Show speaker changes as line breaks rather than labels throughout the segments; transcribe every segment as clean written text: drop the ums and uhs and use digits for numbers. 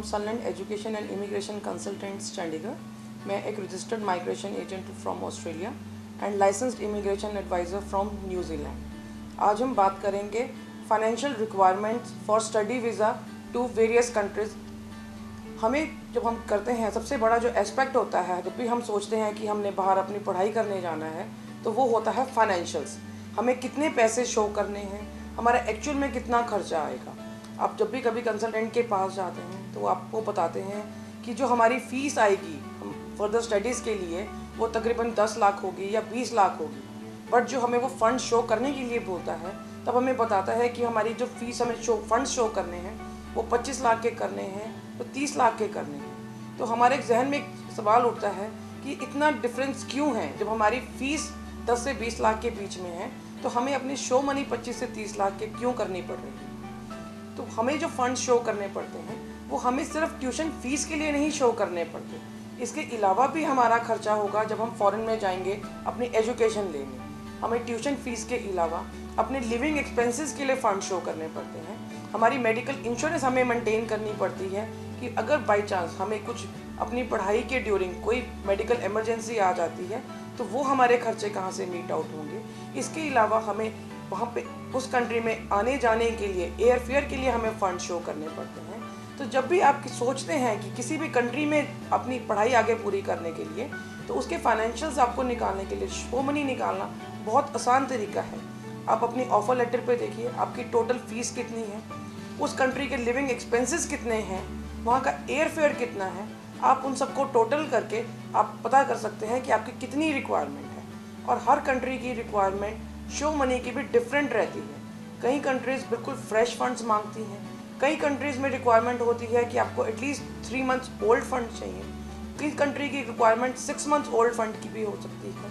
From Sunland education and immigration consultants Chandigarh. मैं एक registered migration agent from Australia and licensed immigration adviser from New Zealand. आज हम बात करेंगे financial requirements for study visa to various countries. हमें जब हम करते हैं, सबसे बड़ा जो एस्पेक्ट होता है जब भी हम सोचते हैं कि हमने बाहर अपनी पढ़ाई करने जाना है, तो वो होता है फाइनेंशियल्स। हमें कितने पैसे शो करने हैं, हमारा एक्चुअल में कितना खर्चा आएगा। आप जब भी कभी कंसल्टेंट के पास जाते हैं तो वो आपको बताते हैं कि जो हमारी फ़ीस आएगी फर्दर स्टडीज़ के लिए वो तकरीबन 10 लाख होगी या 20 लाख होगी। बट जो हमें वो फ़ंड शो करने के लिए बोलता है तब हमें बताता है कि हमारी जो फ़ीस हमें फंड शो करने हैं वो 25 लाख के करने हैं, तो 30 लाख के करने हैं। तो हमारे जहन में एक सवाल उठता है कि इतना डिफरेंस क्यों है। जब हमारी फ़ीस 10 से 20 लाख के बीच में है तो हमें अपनी शो मनी 25 से 30 लाख के क्यों करनी पड़ रही है। तो हमें जो फंड शो करने पड़ते हैं वो हमें सिर्फ ट्यूशन फ़ीस के लिए नहीं शो करने पड़ते, इसके अलावा भी हमारा खर्चा होगा। जब हम फॉरेन में जाएंगे अपनी एजुकेशन लेने, हमें ट्यूशन फ़ीस के अलावा अपने लिविंग एक्सपेंसेस के लिए फ़ंड शो करने पड़ते हैं। हमारी मेडिकल इंश्योरेंस हमें मेंटेन करनी पड़ती है कि अगर बाई चांस हमें कुछ अपनी पढ़ाई के ड्यूरिंग कोई मेडिकल इमरजेंसी आ जाती है तो वो हमारे खर्चे कहाँ से मीट आउट होंगे। इसके अलावा हमें वहाँ पे उस कंट्री में आने जाने के लिए एयर फेयर के लिए हमें फ़ंड शो करने पड़ते हैं। तो जब भी आप सोचते हैं कि किसी भी कंट्री में अपनी पढ़ाई आगे पूरी करने के लिए, तो उसके फाइनेंशियल्स आपको निकालने के लिए शो मनी निकालना बहुत आसान तरीका है। आप अपनी ऑफर लेटर पे देखिए आपकी टोटल फ़ीस कितनी है, उस कंट्री के लिविंग एक्सपेंसेस कितने हैं, वहाँ का एयर फेयर कितना है। आप उन सबको टोटल करके आप पता कर सकते हैं कि आपकी कितनी रिक्वायरमेंट है। और हर कंट्री की रिक्वायरमेंट शो मनी की भी डिफरेंट रहती है। कई कंट्रीज़ बिल्कुल फ्रेश फंड्स मांगती हैं, कई कंट्रीज़ में रिक्वायरमेंट होती है कि आपको एटलीस्ट 3 मंथ्स ओल्ड फंड चाहिए, कई कंट्री की रिक्वायरमेंट 6 मंथ्स ओल्ड फंड की भी हो सकती है।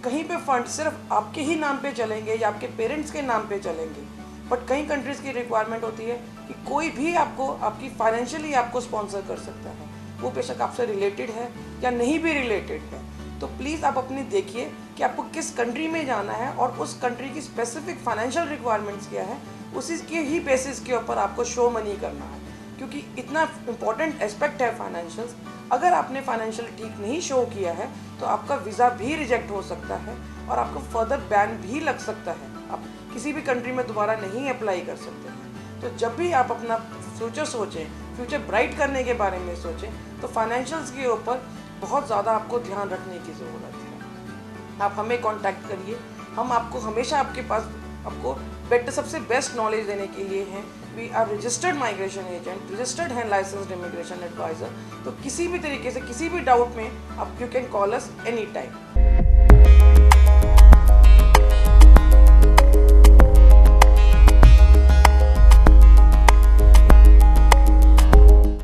कहीं पे फंड सिर्फ आपके ही नाम पे चलेंगे या आपके पेरेंट्स के नाम पे चलेंगे। बट कई कंट्रीज़ की रिक्वायरमेंट होती है कि कोई भी आपको आपकी फाइनेंशियली आपको स्पॉन्सर कर सकता है, वो बेशक आपसे रिलेटेड है या नहीं भी रिलेटेड है। तो प्लीज़ आप अपनी देखिए कि आपको किस कंट्री में जाना है और उस कंट्री की स्पेसिफिक फाइनेंशियल रिक्वायरमेंट्स क्या है, उसी के ही बेसिस के ऊपर आपको शो मनी करना है। क्योंकि इतना इम्पॉर्टेंट एस्पेक्ट है फाइनेंशियल्स। अगर आपने फाइनेंशियल ठीक नहीं शो किया है तो आपका वीज़ा भी रिजेक्ट हो सकता है और आपको फर्दर बैन भी लग सकता है। आप किसी भी कंट्री में दोबारा नहीं अप्लाई कर सकते हैं। तो जब भी आप अपना फ्यूचर सोचें, फ्यूचर ब्राइट करने के बारे में सोचें, तो फाइनेंशियल्स के ऊपर बहुत ज़्यादा आपको ध्यान रखने की ज़रूरत है। आप हमें कांटेक्ट करिए, हम आपको हमेशा आपके पास आपको सबसे बेस्ट नॉलेज देने के लिए हैं। We are registered migration agent, registered हैं लाइसेंस्ड इमिग्रेशन एडवाइज़र। तो किसी भी तरीके से किसी भी डाउट में आप you can call us any time.